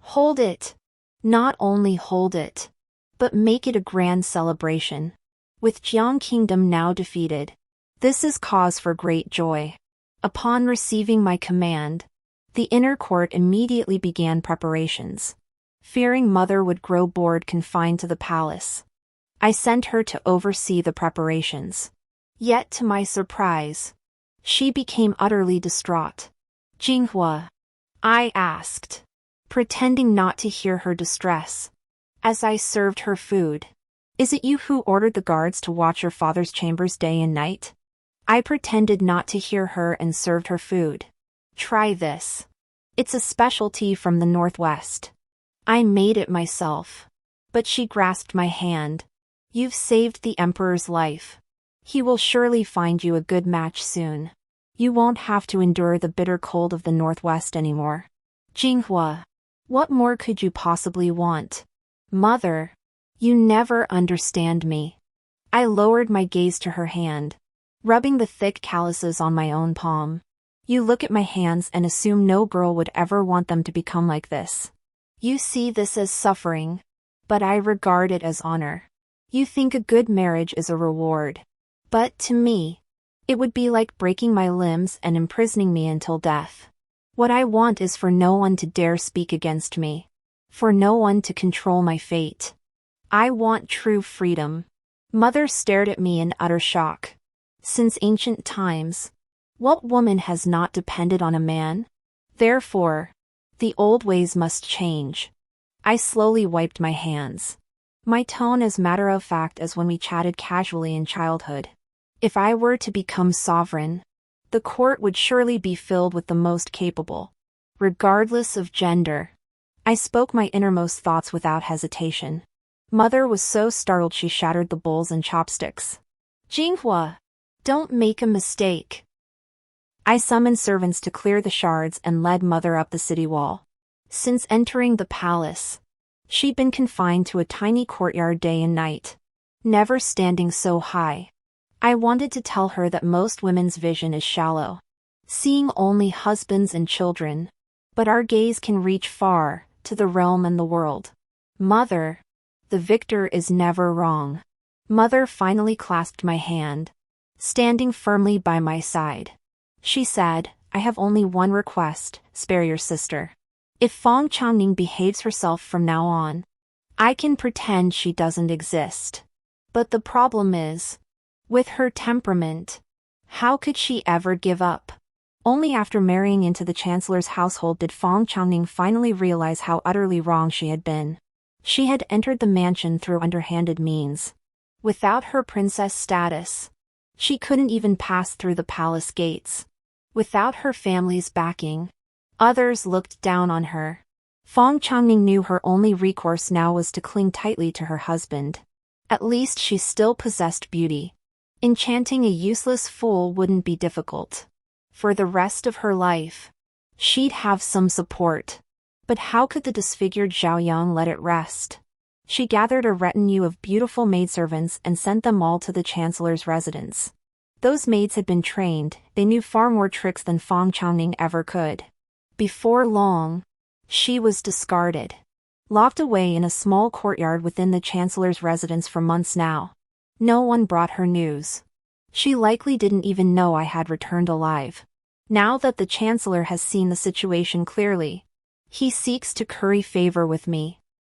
Hold it. Not only hold it, but make it a grand celebration. With Jiang Kingdom now defeated, this is cause for great joy. Upon receiving my command, the inner court immediately began preparations. Fearing Mother would grow bored confined to the palace, I sent her to oversee the preparations. Yet to my surprise, she became utterly distraught. Jinghua, I asked, pretending not to hear her distress, as I served her food. Is it you who ordered the guards to watch your father's chambers day and night? I pretended not to hear her and served her food. Try this. It's a specialty from the Northwest. I made it myself. But she grasped my hand. You've saved the Emperor's life. He will surely find you a good match soon. You won't have to endure the bitter cold of the Northwest anymore. Jinghua, what more could you possibly want? Mother, you never understand me. I lowered my gaze to her hand, rubbing the thick calluses on my own palm. You look at my hands and assume no girl would ever want them to become like this. You see this as suffering, but I regard it as honor. You think a good marriage is a reward. But to me, it would be like breaking my limbs and imprisoning me until death. What I want is for no one to dare speak against me, for no one to control my fate. I want true freedom. Mother stared at me in utter shock. Since ancient times, what woman has not depended on a man? Therefore, the old ways must change. I slowly wiped my hands, my tone as matter-of-fact as when we chatted casually in childhood. If I were to become sovereign, the court would surely be filled with the most capable, regardless of gender. I spoke my innermost thoughts without hesitation. Mother was so startled she shattered the bowls and chopsticks. Jinghua, don't make a mistake. I summoned servants to clear the shards and led Mother up the city wall. Since entering the palace, she'd been confined to a tiny courtyard day and night, never standing so high. I wanted to tell her that most women's vision is shallow, seeing only husbands and children, but our gaze can reach far, to the realm and the world. Mother, The victor is never wrong. Mother finally clasped my hand, standing firmly by my side. She said, I have only one request, spare your sister. If Feng Changning behaves herself from now on, I can pretend she doesn't exist. But the problem is, with her temperament, how could she ever give up? Only after marrying into the Chancellor's household did Feng Changning finally realize how utterly wrong she had been. She had entered the mansion through underhanded means. Without her princess status, she couldn't even pass through the palace gates. Without her family's backing, others looked down on her. Feng Changning knew her only recourse now was to cling tightly to her husband. At least she still possessed beauty. Enchanting a useless fool wouldn't be difficult. For the rest of her life, she'd have some support. But how could the disfigured Jiang let it rest? She gathered a retinue of beautiful maidservants and sent them all to the Chancellor's residence. Those maids had been trained, they knew far more tricks than Feng Changning ever could. Before long, she was discarded. Locked away in a small courtyard within the Chancellor's residence for months now. No one brought her news. She likely didn't even know I had returned alive. Now that the Chancellor has seen the situation clearly, he seeks to curry favor with me.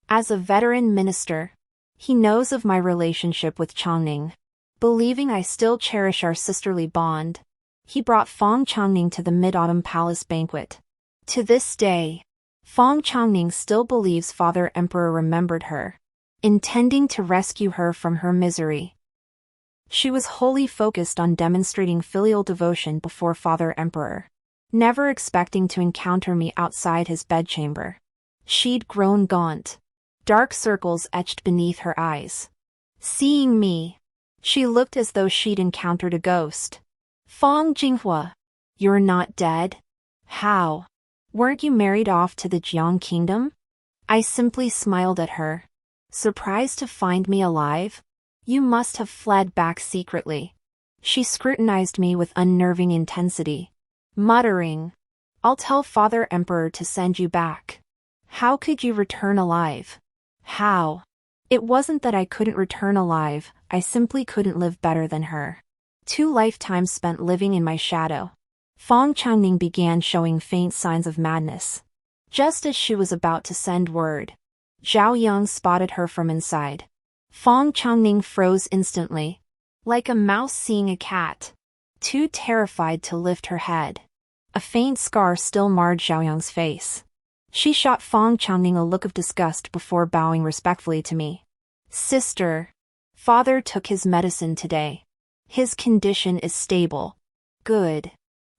As a veteran minister, he knows of my relationship with Changning. Believing I still cherish our sisterly bond, he brought Feng Changning to the Mid-Autumn Palace banquet. To this day, Feng Changning still believes Father Emperor remembered her, intending to rescue her from her misery. She was wholly focused on demonstrating filial devotion before Father Emperor, never expecting to encounter me outside his bedchamber. She'd grown gaunt. Dark circles etched beneath her eyes. Seeing me, she looked as though she'd encountered a ghost. Feng Jinghua, you're not dead? How? Weren't you married off to the Jiang kingdom? I simply smiled at her. Surprised to find me alive? You must have fled back secretly. She scrutinized me with unnerving intensity, muttering, I'll tell Father Emperor to send you back. How could you return alive? How? It wasn't that I couldn't return alive, I simply couldn't live better than her. 2 lifetimes spent living in my shadow. Feng Changning began showing faint signs of madness. Just as she was about to send word, Jiang spotted her from inside. Feng Changning froze instantly, like a mouse seeing a cat, too terrified to lift her head. A faint scar still marred Jiang's face. She shot Feng Changning a look of disgust before bowing respectfully to me. Sister, Father took his medicine today. His condition is stable. Good.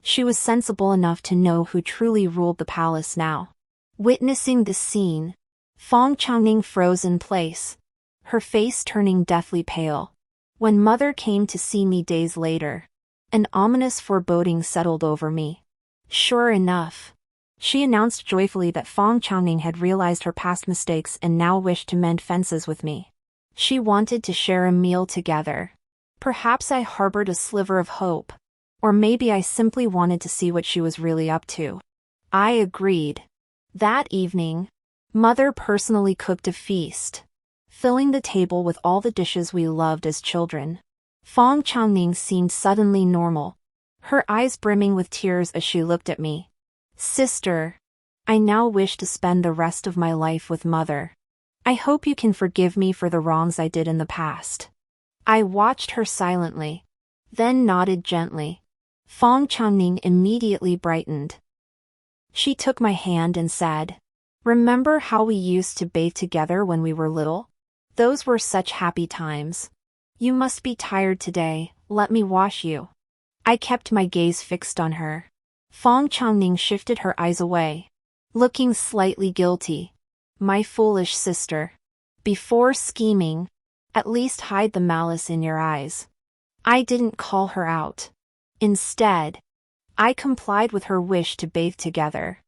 She was sensible enough to know who truly ruled the palace now. Witnessing this scene, Feng Changning froze in place, her face turning deathly pale. When Mother came to see me days later, an ominous foreboding settled over me. Sure enough, she announced joyfully that Feng Changning had realized her past mistakes and now wished to mend fences with me. She wanted to share a meal together. Perhaps I harbored a sliver of hope. Or maybe I simply wanted to see what she was really up to. I agreed. That evening, Mother personally cooked a feast, filling the table with all the dishes we loved as children. Feng Changning seemed suddenly normal, her eyes brimming with tears as she looked at me. Sister, I now wish to spend the rest of my life with Mother. I hope you can forgive me for the wrongs I did in the past. I watched her silently, then nodded gently. Feng Changning immediately brightened. She took my hand and said, Remember how we used to bathe together when we were little? Those were such happy times. You must be tired today, let me wash you. I kept my gaze fixed on her. Feng Changning shifted her eyes away, looking slightly guilty. My foolish sister. Before scheming, at least hide the malice in your eyes. I didn't call her out. Instead, I complied with her wish to bathe together.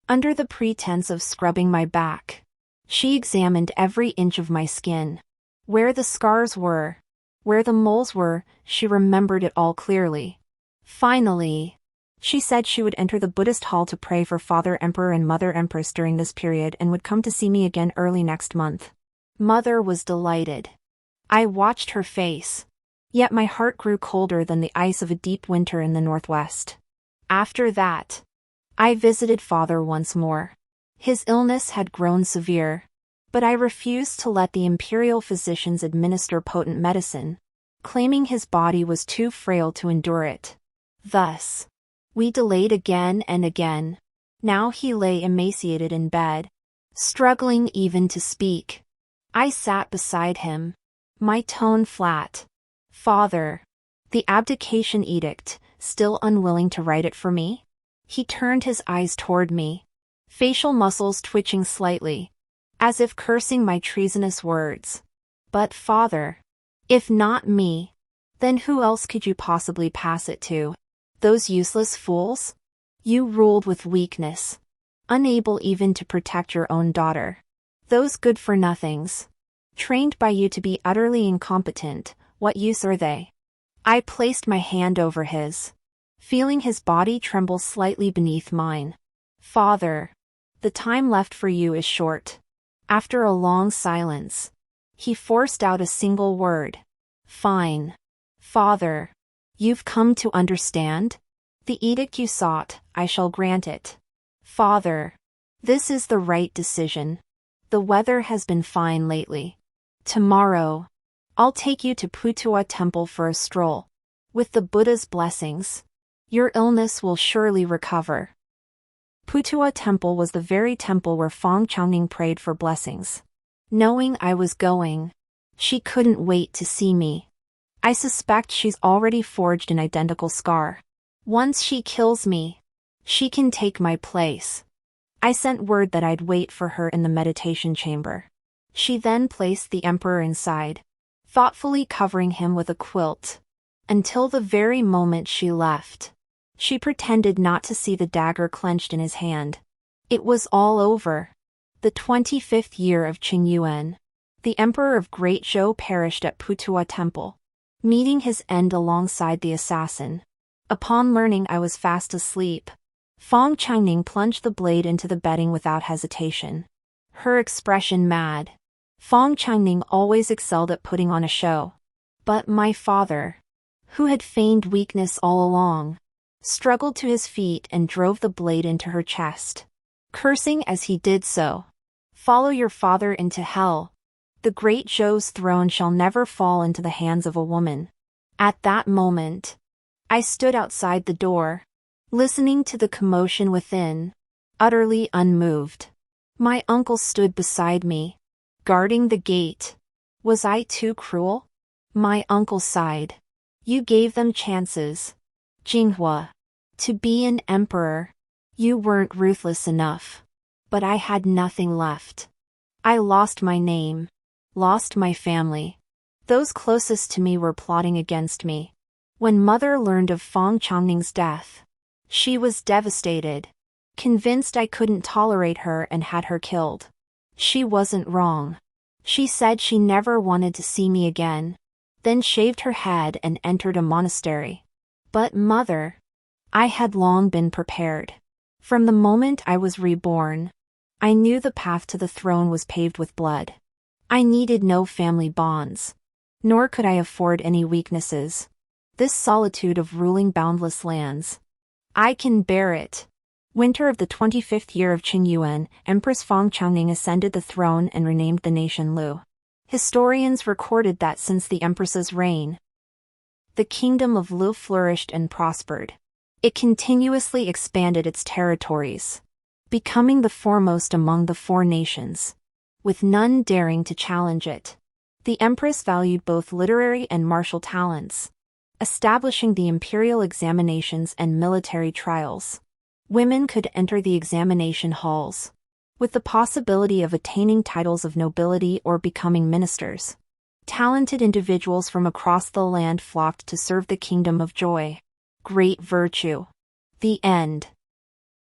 Under the pretense of scrubbing my back, she examined every inch of my skin. Where the scars were, where the moles were, she remembered it all clearly. Finally, she said she would enter the Buddhist hall to pray for Father Emperor and Mother Empress during this period and would come to see me again early next month. Mother was delighted. I watched her face. Yet my heart grew colder than the ice of a deep winter in the northwest. After that, I visited father once more. His illness had grown severe, but I refused to let the imperial physicians administer potent medicine, claiming his body was too frail to endure it. Thus, we delayed again and again. Now he lay emaciated in bed, struggling even to speak. I sat beside him, my tone flat. Father, the abdication edict, still unwilling to write it for me? He turned his eyes toward me, facial muscles twitching slightly, as if cursing my treasonous words. But father, if not me, then who else could you possibly pass it to? Those useless fools? You ruled with weakness, unable even to protect your own daughter. Those good-for-nothings, trained by you to be utterly incompetent, what use are they? I placed my hand over his, feeling his body tremble slightly beneath mine. Father, the time left for you is short. After a long silence, he forced out a single word. Fine. Father, you've come to understand? The edict you sought, I shall grant it. Father, this is the right decision. The weather has been fine lately. Tomorrow, I'll take you to Putua Temple for a stroll. With the Buddha's blessings, your illness will surely recover. Putua Temple was the very temple where Fong Changning prayed for blessings. Knowing I was going, she couldn't wait to see me. I suspect she's already forged an identical scar. Once she kills me, she can take my place. I sent word that I'd wait for her in the meditation chamber. She then placed the emperor inside, thoughtfully covering him with a quilt. Until the very moment she left, she pretended not to see the dagger clenched in his hand. It was all over. The 25th year of Qing Yuan, the emperor of Great Zhou perished at Putua Temple, meeting his end alongside the assassin. Upon learning I was fast asleep, Fong Changning plunged the blade into the bedding without hesitation. Her expression mad. Fong Changning always excelled at putting on a show. But my father, who had feigned weakness all along, struggled to his feet and drove the blade into her chest, cursing as he did so. Follow your father into hell. The great Zhou's throne shall never fall into the hands of a woman. At that moment, I stood outside the door, listening to the commotion within, utterly unmoved. My uncle stood beside me, guarding the gate. Was I too cruel? My uncle sighed. You gave them chances, Jinghua, to be an emperor. You weren't ruthless enough. But I had nothing left. I lost my name, lost my family. Those closest to me were plotting against me. When mother learned of Fong Changning's death, she was devastated, convinced I couldn't tolerate her and had her killed. She wasn't wrong. She said she never wanted to see me again, then shaved her head and entered a monastery. But mother, I had long been prepared. From the moment I was reborn, I knew the path to the throne was paved with blood. I needed no family bonds, nor could I afford any weaknesses. This solitude of ruling boundless lands, I can bear it. Winter of the 25th year of Qing Yuan, Empress Fong Changning ascended the throne and renamed the nation Lu. Historians recorded that since the empress's reign, the kingdom of Lu flourished and prospered. It continuously expanded its territories, becoming the foremost among the four nations, with none daring to challenge it. The empress valued both literary and martial talents, establishing the imperial examinations and military trials. Women could enter the examination halls, with the possibility of attaining titles of nobility or becoming ministers. Talented individuals from across the land flocked to serve the kingdom of joy. Great virtue. The end.